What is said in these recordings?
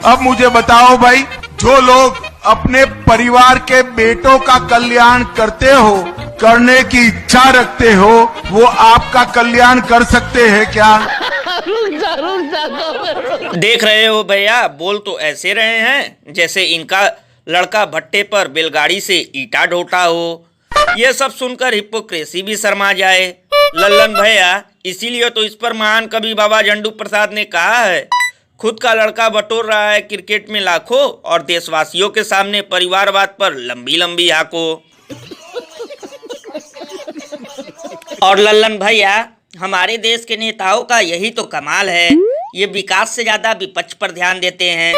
अब मुझे बताओ भाई, जो लोग अपने परिवार के बेटों का कल्याण करते हो, करने की इच्छा रखते हो, वो आपका कल्याण कर सकते हैं क्या? देख रहे हो भैया, बोल तो ऐसे रहे हैं जैसे इनका लड़का भट्टे पर बैलगाड़ी से ईटा ढोता हो। ये सब सुनकर हिपोक्रेसी भी शर्मा जाए। लल्लन भैया, इसीलिए तो इस पर महान कवि बाबा झंडू प्रसाद ने कहा है, खुद का लड़का बटोर रहा है क्रिकेट में लाखों और देशवासियों के सामने परिवारवाद पर लंबी लंबी हाको। और लल्लन भैया, हमारे देश के नेताओं का यही तो कमाल है, ये विकास से ज्यादा विपक्ष पर ध्यान देते हैं।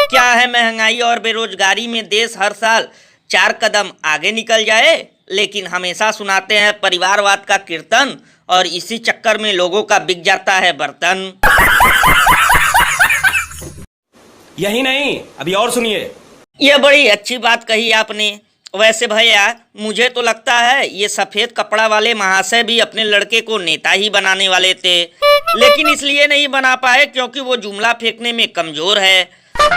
क्या है, महंगाई और बेरोजगारी में देश हर साल 4 कदम आगे निकल जाए, लेकिन हमेशा सुनाते हैं परिवारवाद का कीर्तन और इसी चक्कर में लोगों का बिक जाता है बर्तन। यही नहीं, अभी और सुनिए। ये बड़ी अच्छी बात कही आपने। वैसे भैया, मुझे तो लगता है ये सफेद कपड़ा वाले महाशय भी अपने लड़के को नेता ही बनाने वाले थे, लेकिन इसलिए नहीं बना पाए क्योंकि वो जुमला फेंकने में कमजोर है।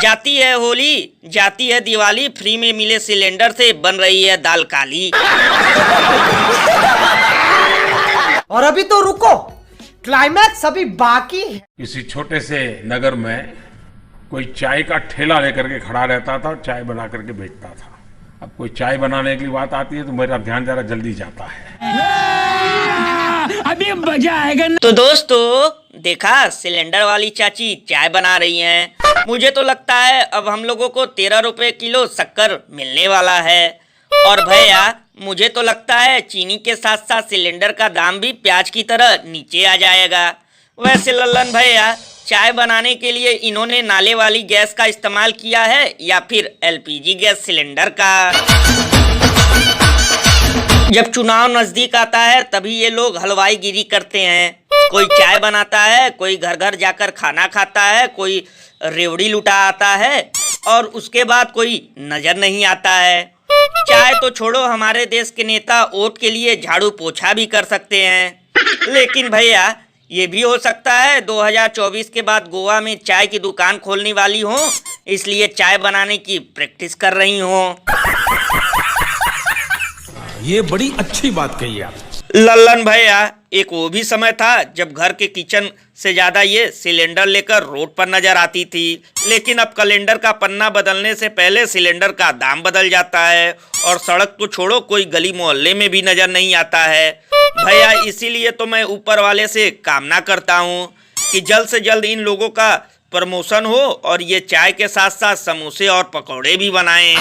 जाती है होली, जाती है दिवाली, फ्री में मिले सिलेंडर से बन रही है दाल काली। और अभी तो रुको, क्लाइमैक्स अभी बाकी है। किसी छोटे से नगर में कोई चाय का ठेला लेकर के खड़ा रहता था और चाय बना करके बेचता था। अब कोई चाय बनाने की बात आती है तो मेरा ध्यान जरा जल्दी जाता है। अभी मजा आएगा। तो दोस्तों, देखा सिलेंडर वाली चाची चाय बना रही हैं। मुझे तो लगता है अब हम लोगों को 13 रुपए किलो शक्कर मिलने वाला है। और भैया, मुझे तो लगता है चीनी के साथ साथ सिलेंडर का दाम भी प्याज की तरह नीचे आ जाएगा। वैसे लल्लन भैया, चाय बनाने के लिए इन्होंने नाले वाली गैस का इस्तेमाल किया है या फिर एलपीजी गैस सिलेंडर का? जब चुनाव नजदीक आता है तभी ये लोग हलवाई गिरी करते हैं। कोई चाय बनाता है, कोई घर घर जाकर खाना खाता है, कोई रेवड़ी लुटा आता है और उसके बाद कोई नजर नहीं आता है। चाय तो छोड़ो, हमारे देश के नेता वोट के लिए झाड़ू पोछा भी कर सकते हैं। लेकिन भैया, ये भी हो सकता है 2024 के बाद गोवा में चाय की दुकान खोलने वाली हो, इसलिए चाय बनाने की प्रैक्टिस कर रही हो। ये बड़ी अच्छी बात कही आप। लल्लन भैया, एक वो भी समय था जब घर के किचन से ज्यादा ये सिलेंडर लेकर रोड पर नजर आती थी, लेकिन अब कैलेंडर का पन्ना बदलने से पहले सिलेंडर का दाम बदल जाता है और सड़क तो छोड़ो, कोई गली मोहल्ले में भी नजर नहीं आता है। भैया, इसीलिए तो मैं ऊपर वाले से कामना करता हूँ कि जल्द से जल्द इन लोगों का प्रमोशन हो और ये चाय के साथ साथ समोसे और पकौड़े भी बनाएं।